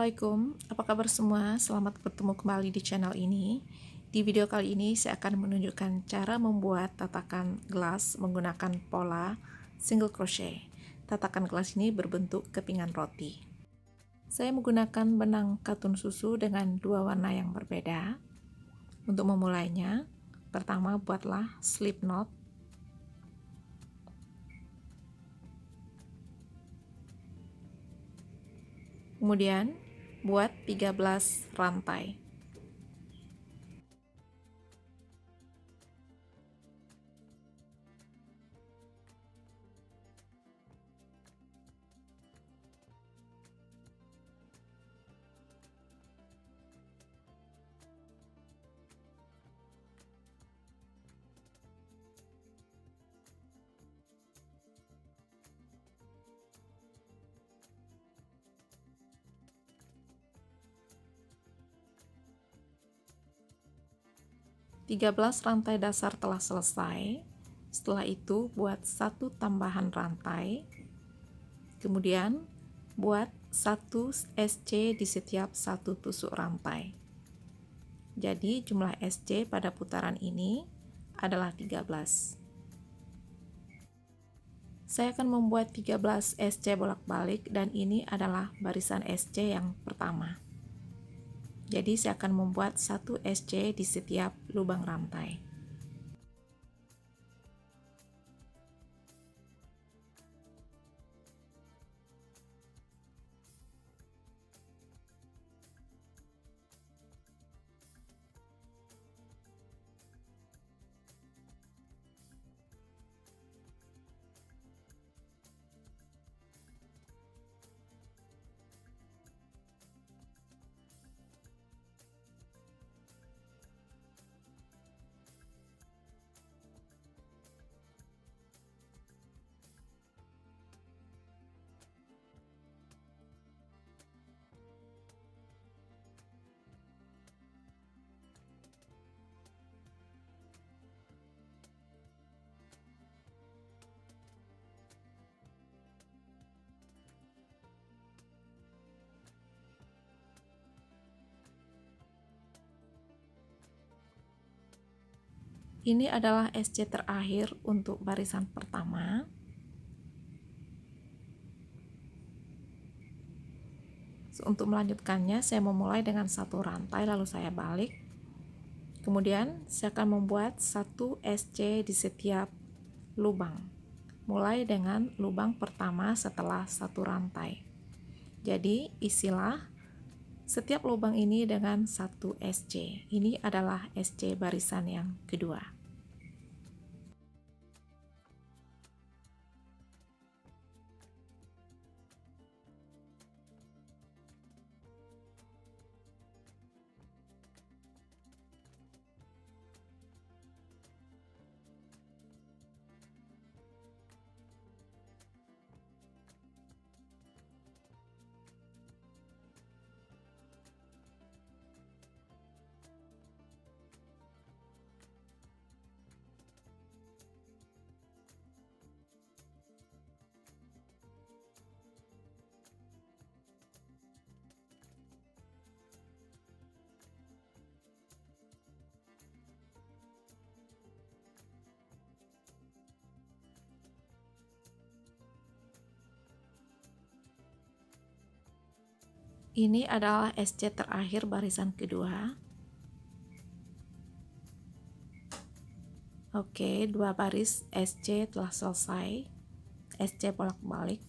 Assalamualaikum, apa kabar semua? Selamat bertemu kembali di channel ini. Di video kali ini saya akan menunjukkan cara membuat tatakan gelas menggunakan pola single crochet. Tatakan gelas ini berbentuk kepingan roti. Saya menggunakan benang katun susu dengan dua warna yang berbeda. Untuk memulainya, pertama buatlah slip knot. Kemudian buat 13 rantai. Tiga belas rantai dasar telah selesai. Setelah itu buat satu tambahan rantai, kemudian buat satu SC di setiap satu tusuk rantai. Jadi jumlah SC pada putaran ini adalah 13. Saya akan membuat 13 SC bolak-balik dan ini adalah barisan SC yang pertama. Jadi saya akan membuat satu SC di setiap lubang rantai. Ini adalah SC terakhir untuk barisan pertama. Untuk melanjutkannya, saya memulai dengan satu rantai lalu saya balik. Kemudian saya akan membuat satu SC di setiap lubang. Mulai dengan lubang pertama setelah satu rantai. Jadi isilah setiap lubang ini dengan satu SC. Ini adalah SC barisan yang kedua. Ini adalah SC terakhir barisan kedua. Oke, dua baris SC telah selesai. SC bolak-balik.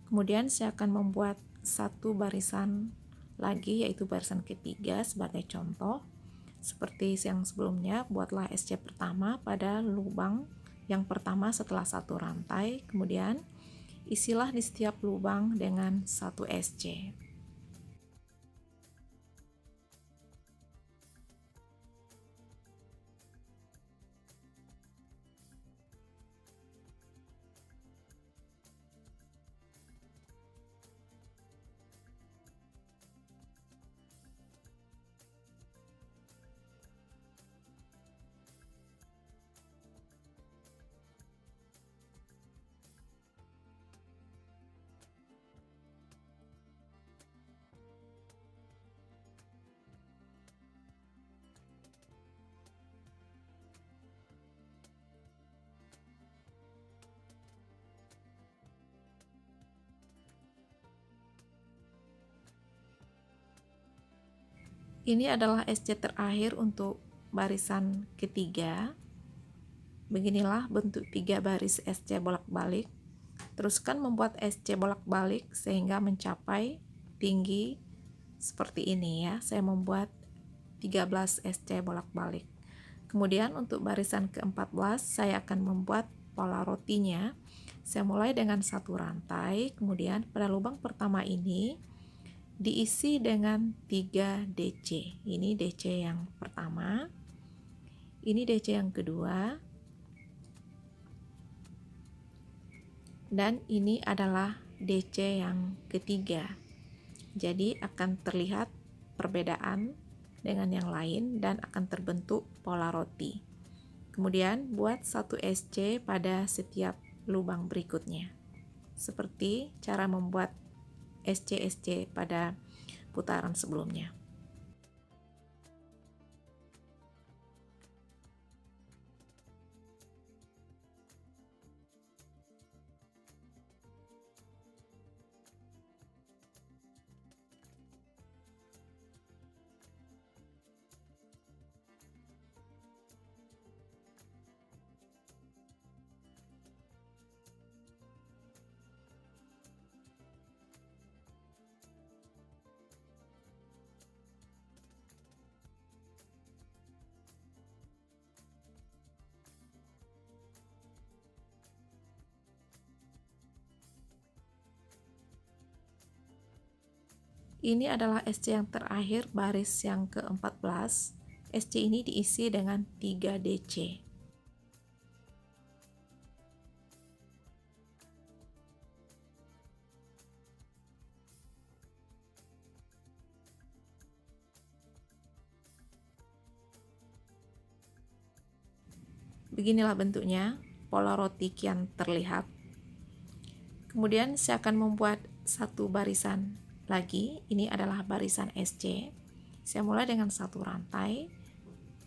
Kemudian saya akan membuat satu barisan lagi, yaitu barisan ketiga sebagai contoh. Seperti yang sebelumnya, buatlah SC pertama pada lubang yang pertama setelah satu rantai. Kemudian isilah di setiap lubang dengan satu SC. Ini adalah SC terakhir untuk barisan ketiga. Beginilah bentuk 3 baris SC bolak-balik. Teruskan membuat SC bolak-balik sehingga mencapai tinggi seperti ini ya. Saya membuat 13 SC bolak-balik. Kemudian untuk barisan ke-14 saya akan membuat pola rotinya. Saya mulai dengan satu rantai, kemudian pada lubang pertama ini diisi dengan 3 DC. Ini DC yang pertama, ini DC yang kedua, dan ini adalah DC yang ketiga. Jadi akan terlihat perbedaan dengan yang lain dan akan terbentuk pola roti. Kemudian buat satu SC pada setiap lubang berikutnya. Seperti cara membuat SC-SC pada putaran sebelumnya. Ini adalah SC yang terakhir baris yang ke-14. SC ini diisi dengan 3 DC. Beginilah bentuknya, pola roti kian terlihat. Kemudian saya akan membuat satu barisan lagi. Ini adalah barisan SC. Saya mulai dengan satu rantai,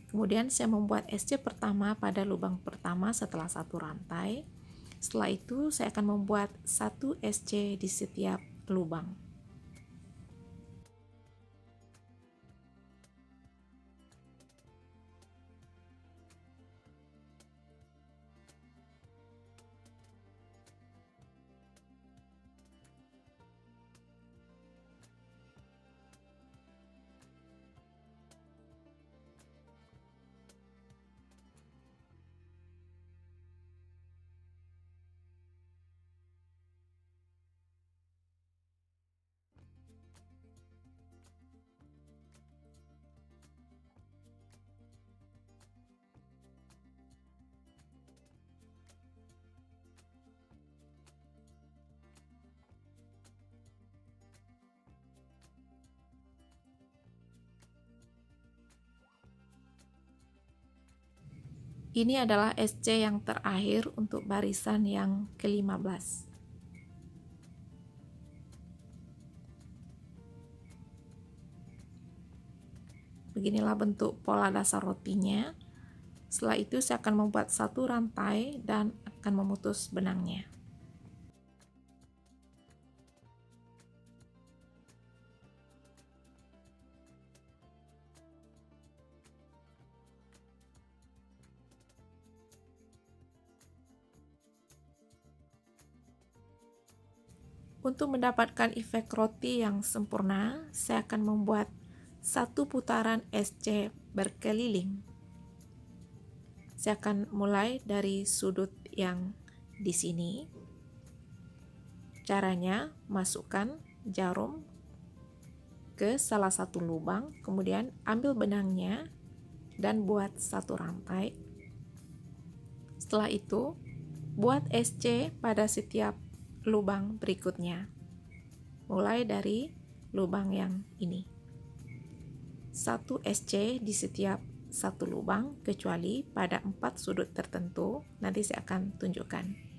kemudian saya membuat SC pertama pada lubang pertama setelah satu rantai. Setelah itu saya akan membuat satu SC di setiap lubang. Ini adalah SC yang terakhir untuk barisan yang ke-15. Beginilah bentuk pola dasar rotinya. Setelah itu saya akan membuat satu rantai dan akan memutus benangnya. Untuk mendapatkan efek roti yang sempurna, saya akan membuat satu putaran SC berkeliling. Saya akan mulai dari sudut yang di sini. Caranya, masukkan jarum ke salah satu lubang, kemudian ambil benangnya dan buat satu rantai. Setelah itu, buat SC pada setiap lubang berikutnya, mulai dari lubang yang ini. Satu SC di setiap satu lubang, kecuali pada 4 sudut tertentu. Nanti saya akan tunjukkan.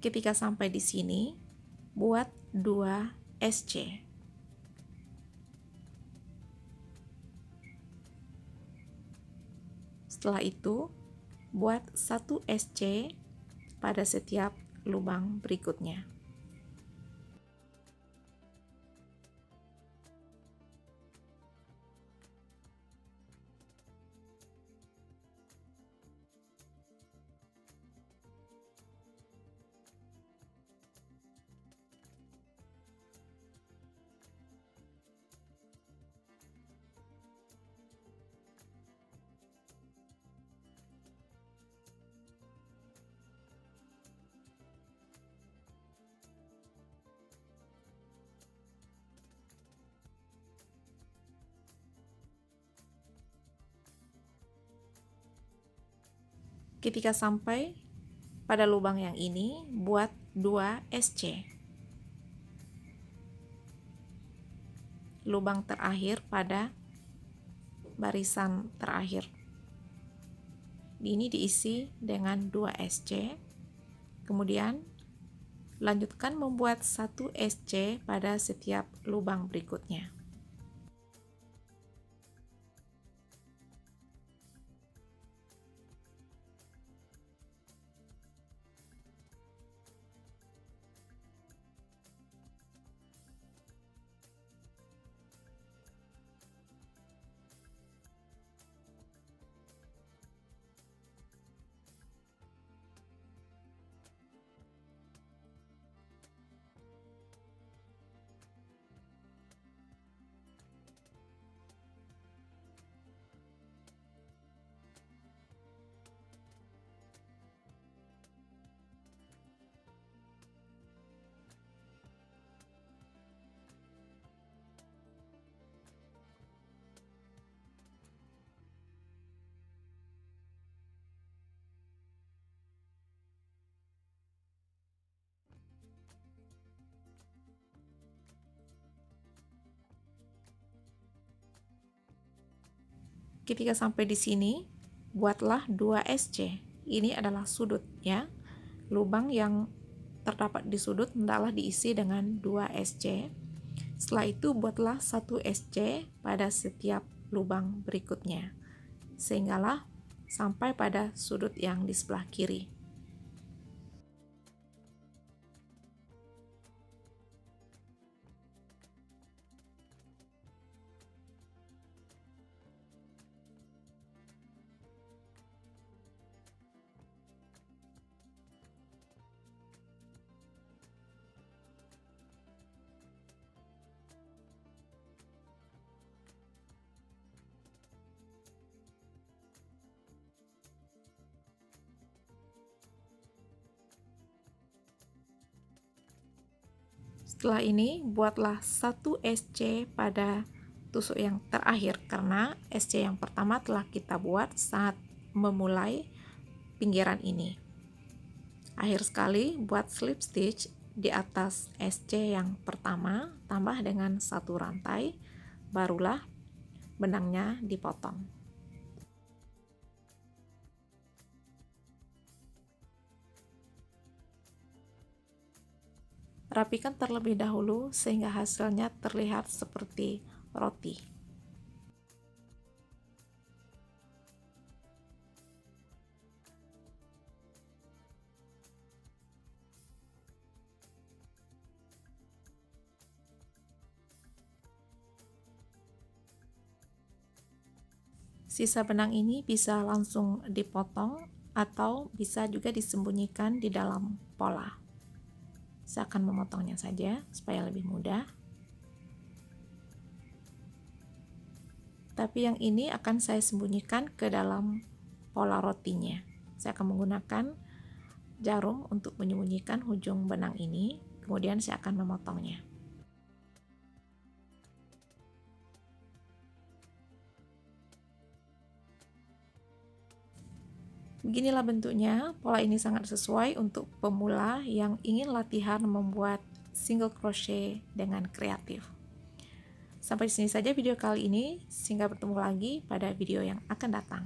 Ketika sampai di sini, buat 2 SC. Setelah itu, buat 1 SC pada setiap lubang berikutnya. Ketika sampai pada lubang yang ini, buat 2 SC. Lubang terakhir pada barisan terakhir. Ini diisi dengan 2 SC. Kemudian lanjutkan membuat 1 SC pada setiap lubang berikutnya. Ketika sampai di sini, buatlah 2 SC. Ini adalah sudut ya. Lubang yang terdapat di sudut hendaklah diisi dengan 2 SC. Setelah itu buatlah 1 SC pada setiap lubang berikutnya. Sehinggalah sampai pada sudut yang di sebelah kiri. Setelah ini, buatlah 1 SC pada tusuk yang terakhir, karena SC yang pertama telah kita buat saat memulai pinggiran ini. Akhir sekali, buat slip stitch di atas SC yang pertama, tambah dengan 1 rantai, barulah benangnya dipotong. Rapikan terlebih dahulu sehingga hasilnya terlihat seperti roti. Sisa benang ini bisa langsung dipotong atau bisa juga disembunyikan di dalam pola. Saya akan memotongnya saja supaya lebih mudah. Tapi yang ini akan saya sembunyikan ke dalam pola rotinya. Saya akan menggunakan jarum untuk menyembunyikan ujung benang ini, kemudian saya akan memotongnya. Beginilah bentuknya. Pola ini sangat sesuai untuk pemula yang ingin latihan membuat single crochet dengan kreatif. Sampai di sini saja video kali ini. Sehingga bertemu lagi pada video yang akan datang.